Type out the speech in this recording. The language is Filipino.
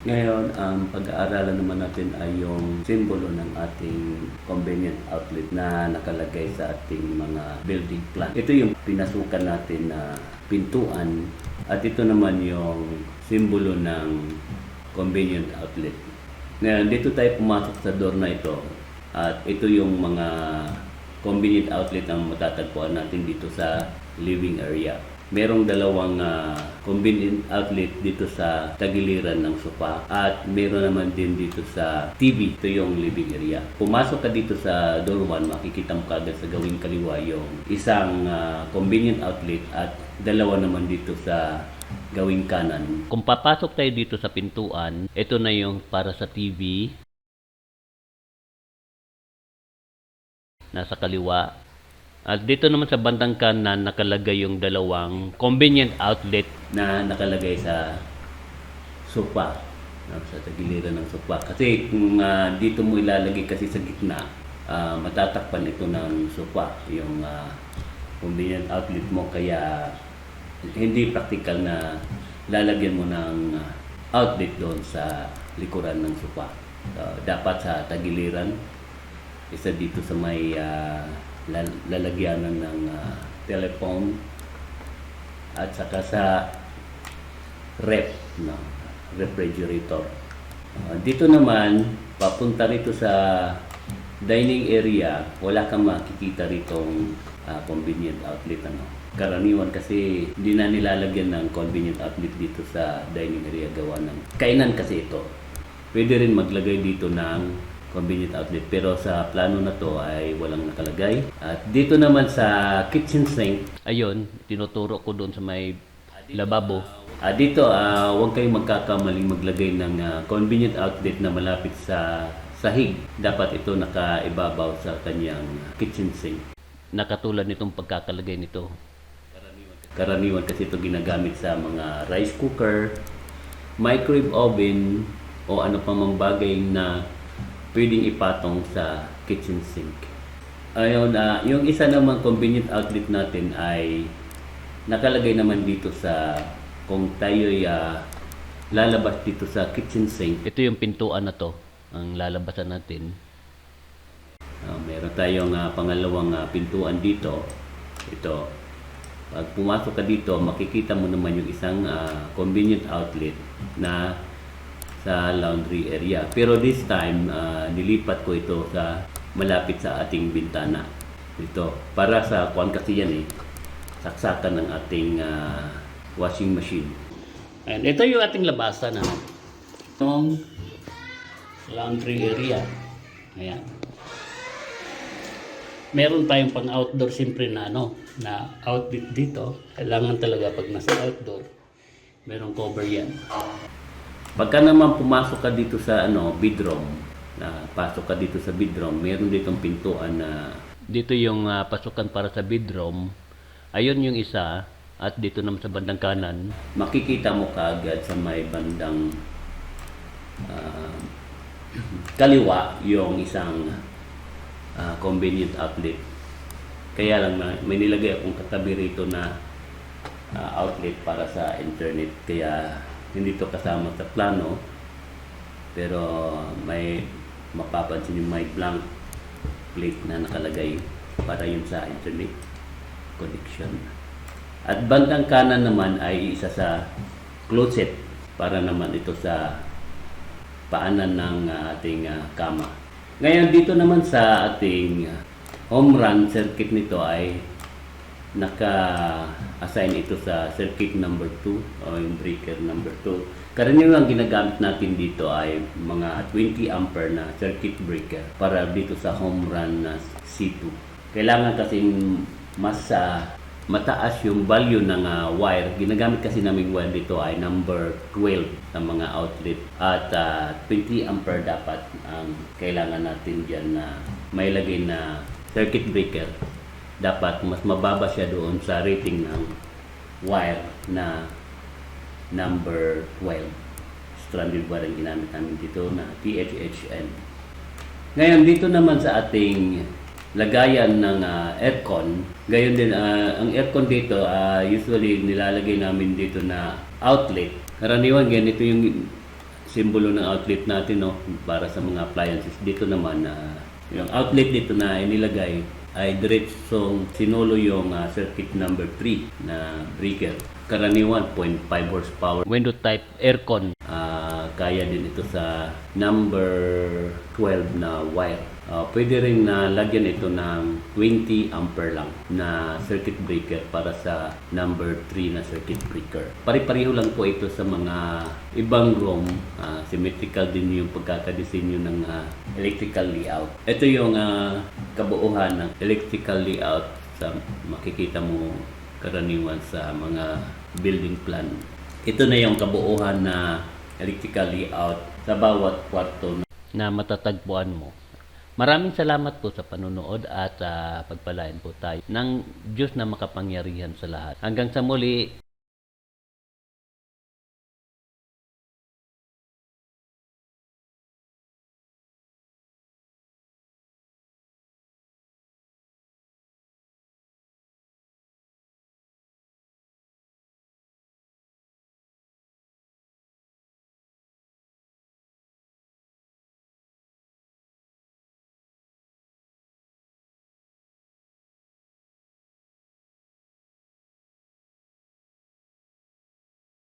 Ngayon, ang pag-aaralan naman natin ay yung simbolo ng ating convenient outlet na nakalagay sa ating mga building plan. Ito yung pinasukan natin na pintuan at ito naman yung simbolo ng convenient outlet. Ngayon, dito tayo pumasok sa door na ito at ito yung mga convenient outlet ang matatagpuan natin dito sa living area. Merong dalawang convenient outlet dito sa tagiliran ng sofa at meron naman din dito sa TV. Ito yung living area. Pumasok ka dito sa door 1, makikita mo kagad sa gawing kaliwa yung isang convenient outlet at dalawa naman dito sa gawing kanan. Kung papasok tayo dito sa pintuan, ito na yung para sa TV. Nasa kaliwa. At dito naman sa bandang kanan nakalagay yung dalawang convenient outlet na nakalagay sa sofa, sa tagiliran ng sofa. Kasi kung dito mo ilalagay kasi sa gitna, matatakpan ito ng sofa, yung convenient outlet mo, kaya hindi practical na lalagyan mo ng outlet doon sa likuran ng sofa. Dapat sa tagiliran, isa dito sa may lalagyanan ng telephone at saka sa refrigerator. Dito naman, papunta rito sa dining area, wala kang makikita ritong convenient outlet. Karaniwan kasi hindi na nilalagyan ng convenient outlet dito sa dining area, gawa ng kainan kasi ito. Pwede rin maglagay dito ng convenient outlet, pero sa plano na to ay walang nakalagay. At dito naman sa kitchen sink, ayun, tinuturo ko doon sa may lababo. Dito, huwag kayong magkakamaling maglagay ng convenient outlet na malapit sa sahig. Dapat ito nakaibabaw sa kanyang kitchen sink. Nakatulad nitong pagkakalagay nito. Karaniwan kasi ito ginagamit sa mga rice cooker, microwave oven, o ano pa mang bagay na pwedeng ipatong sa kitchen sink. Ayun, yung isa namang convenient outlet natin ay nakalagay naman dito sa, kung tayo'y lalabas dito sa kitchen sink. Ito yung pintuan na to, ang lalabasan natin. Meron tayong pangalawang pintuan dito. Ito. Pag pumasok ka dito, makikita mo naman yung isang convenient outlet na sa laundry area. Pero this time, nilipat ko ito sa malapit sa ating bintana. Ito, para sa kuwan kasi yan saksakan ng ating washing machine. And ito yung ating labasan. Itong laundry area. Ayan. Meron tayong pang outdoor siyempre na outlet dito. Kailangan talaga pag nasa outdoor, merong cover yan. Pagka naman pumasok ka dito sa bedroom, pasok ka dito sa bedroom, meron ditong pintuan na dito yung pasukan para sa bedroom. Ayun yung isa, at dito naman sa bandang kanan, makikita mo kaagad sa may bandang kaliwa yung isang convenient outlet. Kaya lang may nilagay akong katabi rito na outlet para sa internet, kaya hindi to kasama sa plano, pero may mapapansin yung may blank plate na nakalagay para yun sa internet connection. At bandang kanan naman ay isa sa closet para naman ito sa paanan ng ating kama. Ngayon dito naman sa ating home run circuit nito ay naka-assign ito sa circuit number 2 o yung breaker number 2. Karaniwan ang ginagamit natin dito ay mga 20 ampere na circuit breaker para dito sa home run na C2. Kailangan kasi mas mataas yung value ng wire. Ginagamit kasi naming wire dito ay number 12 ng mga outlet. At 20 ampere dapat ang kailangan natin dyan na may lagay na circuit breaker. Dapat mas mababa siya doon sa rating ng wire na number 12. Stranded wire ang ginamit namin dito na THHN. Ngayon dito naman sa ating lagayan ng aircon, gayon din ang aircon dito usually nilalagay namin dito na outlet. Karaniwan ganito yung simbolo ng outlet natin, no, para sa mga appliances. Dito naman, yung outlet dito na inilagay ay diretsong sinulo yung circuit number 3 na breaker. Karaniwan 0.5 horsepower. Window type aircon. Kaya din ito sa number 12 na wire. Pwede rin na lagyan ito ng 20 ampere lang na circuit breaker para sa number 3 na circuit breaker. Pari-pareho lang po ito sa mga ibang room. Symmetrical din yung pagkakadesenyo ng electrical layout. Ito yung kabuuhan ng electrical layout sa makikita mo karaniwan sa mga building plan. Ito na yung kabuuhan na electrical layout sa bawat kwarto na matatagpuan mo. Maraming salamat po sa panonood at pagpalain po tayo ng Diyos na makapangyarihan sa lahat. Hanggang sa muli.